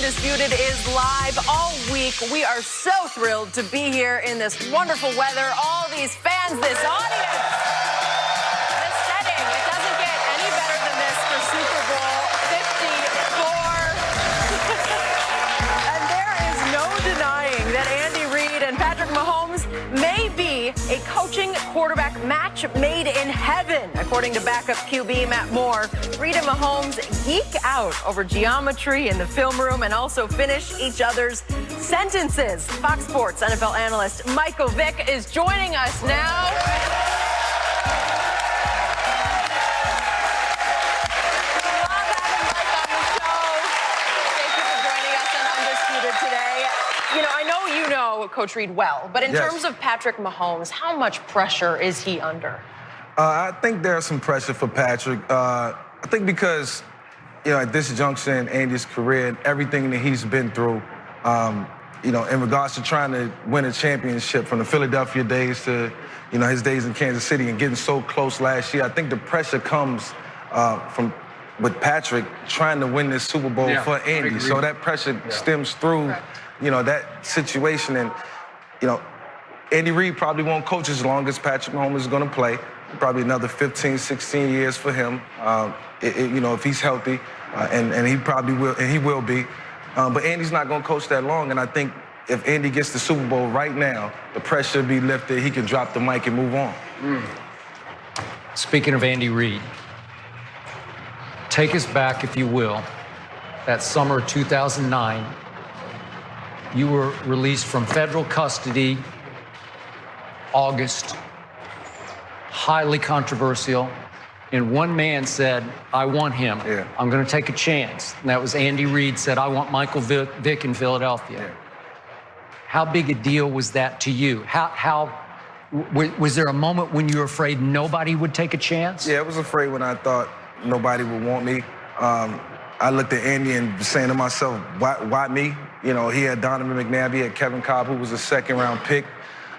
Undisputed is live all week. We are so thrilled to be here in this wonderful weather. All these fans, this audience, this setting. It doesn't get any better than this for Super Bowl 54. And there is no denying that Andy Reid and Patrick Mahomes may be a coaching quarterback match made in heaven, according to backup QB Matt Moore. Reid and Mahomes geek out over geometry in the film room and also finish each other's sentences. Fox Sports NFL analyst Michael Vick is joining us now. Love having Mike on the show. Thank you for joining us on Undisputed today. You know, I know you know Coach Reid well, but in terms of Patrick Mahomes, how much pressure is he under? I think there's some pressure for Patrick. I think because, you know, at this juncture in Andy's career and everything that he's been through, you know, in regards to trying to win a championship from the Philadelphia days to, you know, his days in Kansas City and getting so close last year, I think the pressure comes with Patrick trying to win this Super Bowl for Andy. So that pressure stems through, you know, that situation. And, you know, Andy Reid probably won't coach as long as Patrick Mahomes is going to play. Probably another 15, 16 years for him, you know, if he's healthy, and he probably will, and he will be. But Andy's not going to coach that long, and I think if Andy gets the Super Bowl right now, the pressure will be lifted. He can drop the mic and move on. Speaking of Andy Reid, take us back, if you will, that summer of 2009. You were released from federal custody, August. Highly controversial, and one man said, I want him. I'm going to take a chance. And that was Andy Reid said, I want Michael Vick in Philadelphia. How big a deal was that to you? Was there a moment when you were afraid nobody would take a chance? Yeah, I was afraid when I thought nobody would want me. I looked at Andy and was saying to myself, why me? You know, he had Donovan McNabb, he had Kevin Cobb, who was a second-round pick.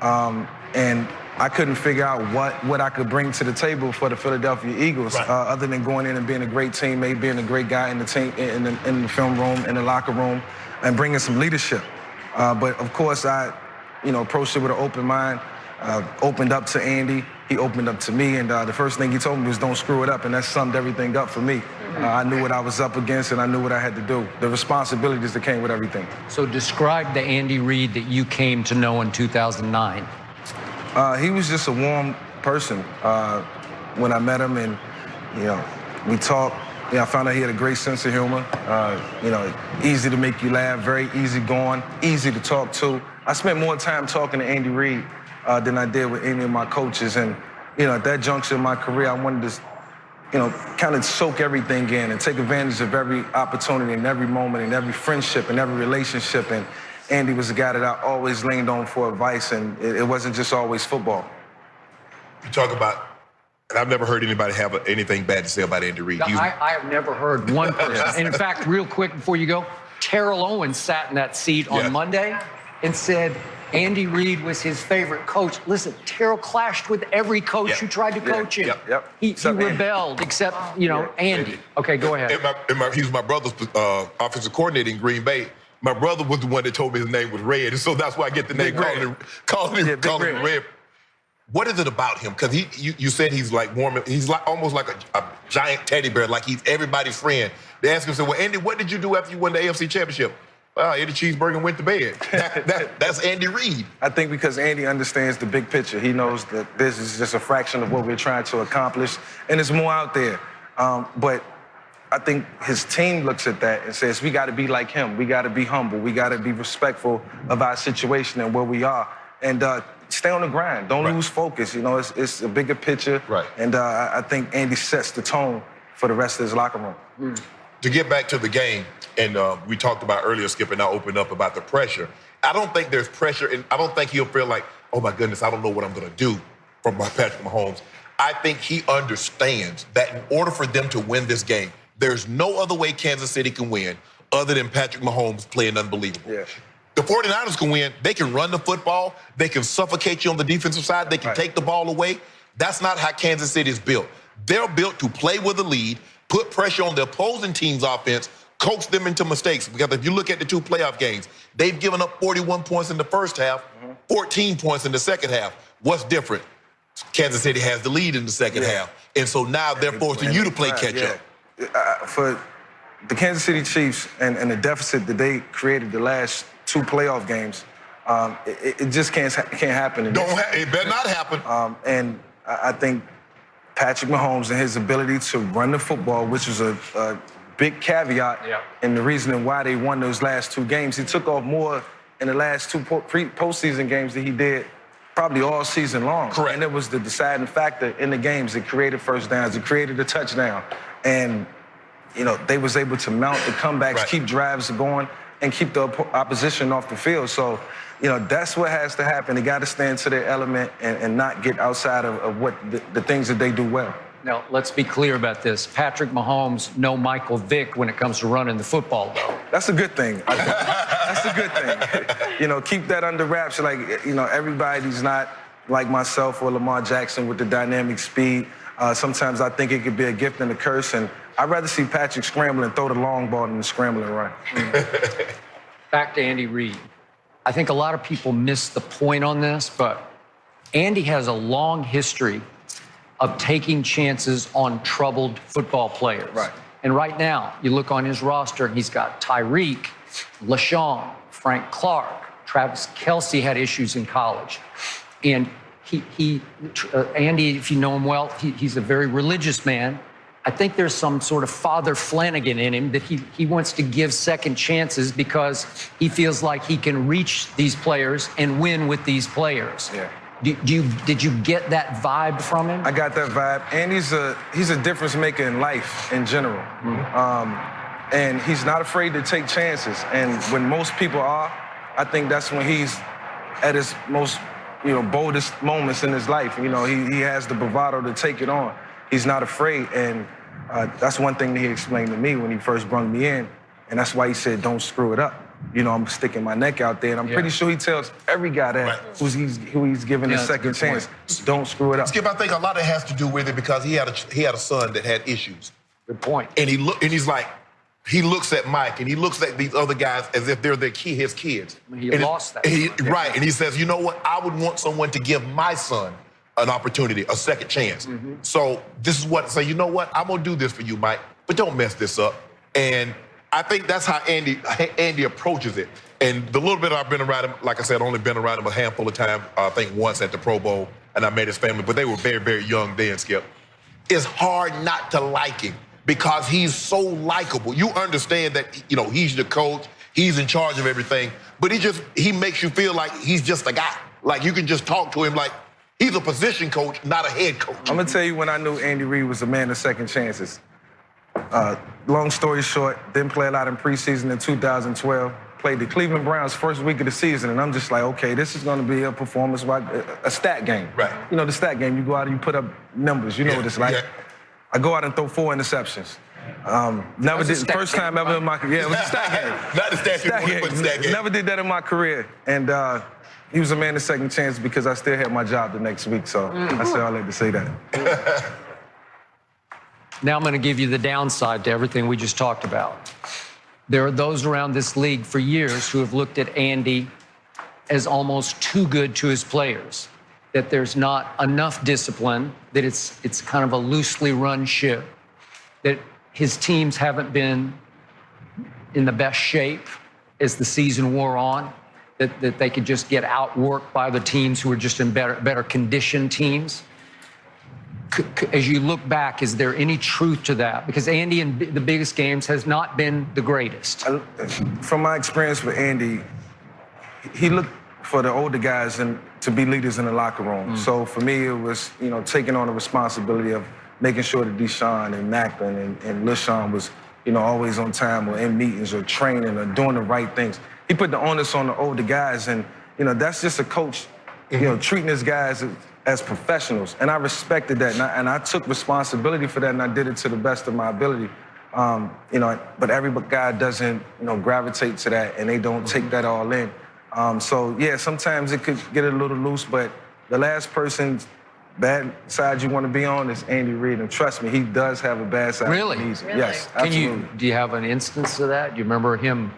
And I couldn't figure out what I could bring to the table for the Philadelphia Eagles, other than going in and being a great teammate, being a great guy in the team, in the film room, in the locker room, and bringing some leadership. But of course, I, you know, approached it with an open mind, opened up to Andy. He opened up to me, and the first thing he told me was, "Don't screw it up," and that summed everything up for me. I knew what I was up against, and I knew what I had to do. The responsibilities that came with everything. So describe the Andy Reid that you came to know in 2009. He was just a warm person when I met him, and, you know, we talked. You know, I found out he had a great sense of humor. You know, easy to make you laugh, very easygoing, easy to talk to. I spent more time talking to Andy Reid than I did with any of my coaches. And, you know, at that juncture in my career, I wanted to, you know, kind of soak everything in and take advantage of every opportunity and every moment and every friendship and every relationship. And Andy was a guy that I always leaned on for advice, and it wasn't just always football. You talk about, and I've never heard anybody have anything bad to say about Andy Reid. I have never heard one person. And in fact, real quick before you go, Terrell Owens sat in that seat on Monday and said Andy Reid was his favorite coach. Listen, Terrell clashed with every coach who tried to coach him. He rebelled, except, you know, Andy. Okay, go ahead. He was my brother's offensive coordinator in Green Bay. My brother was the one that told me his name was Red, and so that's why I get the name calling him Red. What is it about him? Because you said he's like warm. He's like almost like a giant teddy bear, like he's everybody's friend. They ask him, say, well, Andy, what did you do after you won the AFC Championship? Well, I ate a cheeseburger and went to bed. That's Andy Reid. I think because Andy understands the big picture. He knows that this is just a fraction of what we're trying to accomplish, and there's more out there. But I think his team looks at that and says, we got to be like him. We got to be humble. We got to be respectful of our situation and where we are. And stay on the grind. Don't lose focus. You know, it's a bigger picture. And I think Andy sets the tone for the rest of his locker room. To get back to the game, and we talked about earlier, Skip, and I opened up about the pressure. I don't think there's pressure, and I don't think he'll feel like, oh, my goodness, I don't know what I'm going to do from Patrick Mahomes. I think he understands that in order for them to win this game, there's no other way Kansas City can win other than Patrick Mahomes playing unbelievable. The 49ers can win. They can run the football. They can suffocate you on the defensive side. They can take the ball away. That's not how Kansas City is built. They're built to play with a lead, put pressure on the opposing team's offense, coach them into mistakes. Because if you look at the 2 playoff games, they've given up 41 points in the first half, 14 points in the second half. What's different? Kansas City has the lead in the second half. And so now they're forcing you to play catch-up. For the Kansas City Chiefs and the deficit that they created the last 2 playoff games, it just can't happen. It better not happen. And I think Patrick Mahomes and his ability to run the football, which is a big caveat, and the reason why they won those last 2 games. He took off more in the last 2 postseason games than he did probably all season long. Correct. And it was the deciding factor in the games. It created first downs. It created a touchdown. And, you know, they was able to mount the comebacks, keep drives going, and keep the opposition off the field. So, you know, that's what has to happen. They got to stand to their element and not get outside of what the things that they do well. Now, let's be clear about this. Patrick Mahomes, no Michael Vick when it comes to running the football, though. That's a good thing. I think. That's a good thing. You know, keep that under wraps. Like, you know, everybody's not like myself or Lamar Jackson with the dynamic speed. Sometimes I think it could be a gift and a curse, and I'd rather see Patrick scramble and throw the long ball than scramble and run. Back to Andy Reid. I think a lot of people miss the point on this, but Andy has a long history of taking chances on troubled football players. Right. And right now, you look on his roster, he's got Tyreek, LaShawn, Frank Clark, Travis Kelce had issues in college. And Andy, if you know him well, he's a very religious man. I think there's some sort of Father Flanagan in him that he wants to give second chances because he feels like he can reach these players and win with these players. Yeah. Did you get that vibe from him? I got that vibe. And he's a difference maker in life in general. And he's not afraid to take chances. And when most people are, I think that's when he's at his most, you know, boldest moments in his life. You know, he has the bravado to take it on. He's not afraid. And that's one thing that he explained to me when he first brought me in. And that's why he said, don't screw it up. You know, I'm sticking my neck out there, and I'm pretty sure he tells every guy that who he's giving a second chance, don't screw it up. Skip, I think a lot of it has to do with it because he had a son that had issues. Good point. And he looks at Mike and he looks at these other guys as if they're his kids. He lost that. Right, and he says, you know what? I would want someone to give my son an opportunity, a second chance. So this is what, say, you know what? I'm gonna do this for you, Mike, but don't mess this up. And I think that's how Andy approaches it. And the little bit I've been around him, like I said, only been around him a handful of times, I think once at the Pro Bowl, and I met his family, but they were very, very young then, Skip. It's hard not to like him because he's so likable. You understand that, you know, he's the coach, he's in charge of everything, but he makes you feel like he's just a guy. Like you can just talk to him like he's a position coach, not a head coach. I'm gonna tell you when I knew Andy Reid was a man of second chances. Long story short, didn't play a lot in preseason in 2012. Played the Cleveland Browns first week of the season, and I'm just like, okay, this is going to be a performance, a stat game. Right. You know, the stat game, you go out and you put up numbers. You know what it's like. I go out and throw 4 interceptions. Never did, first time ever in my career. Yeah, it was a stat game. Not the stat game. Never did that in my career. And he was a man of second chance because I still had my job the next week, so I said I'd like to say that. Now I'm going to give you the downside to everything we just talked about. There are those around this league for years who have looked at Andy as almost too good to his players, that there's not enough discipline, that it's kind of a loosely run ship, that his teams haven't been in the best shape as the season wore on, that they could just get outworked by the teams who are just in better conditioned teams. As you look back, is there any truth to that? Because Andy in the biggest games has not been the greatest. From my experience with Andy, he looked for the older guys to be leaders in the locker room. So for me, it was, you know, taking on the responsibility of making sure that Deshaun and Macklin and LaShawn was, you know, always on time or in meetings or training or doing the right things. He put the onus on the older guys, and, you know, that's just a coach, you know, treating his guys as professionals, and I respected that, and I took responsibility for that, and I did it to the best of my ability. You know, but every guy doesn't, you know, gravitate to that, and they don't take that all in. So yeah, sometimes it could get a little loose, but the last person bad side you want to be on is Andy Reid, and trust me, he does have a bad side. Really? Yes, absolutely. Do you have an instance of that? Do you remember him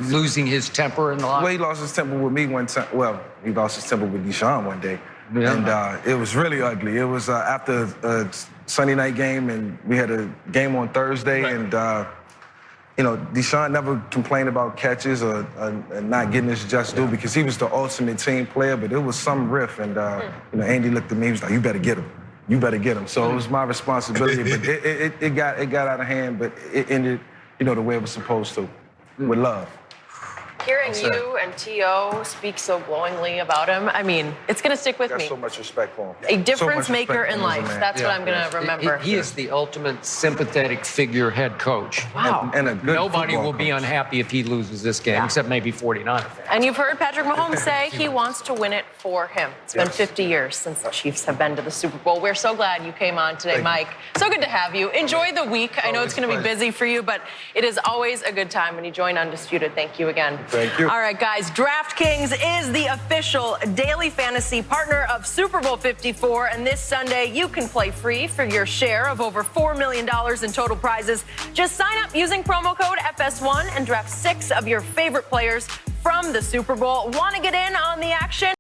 losing his temper in the locker room? Well, he lost his temper with me one time. Well, he lost his temper with Deshaun one day. Yeah. And it was really ugly. It was after a Sunday night game, and we had a game on Thursday, and Deshaun never complained about catches or not getting his just due because he was the ultimate team player, but it was some riff, and Andy looked at me, he was like, you better get him. You better get him. So it was my responsibility, but it got out of hand, but it ended, the way it was supposed to, with love. Hearing you and T.O. speak so glowingly about him, I mean, it's going to stick with me. So much respect for him. A difference maker in life. That's what I'm going to remember. He is the ultimate sympathetic figure head coach. Wow. And a good Nobody will be coach. unhappy if he loses this game, except maybe 49 fans. And you've heard Patrick Mahomes say he wants to win it for him. It's been 50 years since the Chiefs have been to the Super Bowl. We're so glad you came on today, Mike. So good to have you. Enjoy the week. I know it's going to be busy for you, but it is always a good time when you join Undisputed. Thank you again. Thank you. All right, guys. DraftKings is the official daily fantasy partner of Super Bowl 54, and this Sunday you can play free for your share of over $4 million in total prizes. Just sign up using promo code FS1 and draft 6 of your favorite players from the Super Bowl. Want to get in on the action?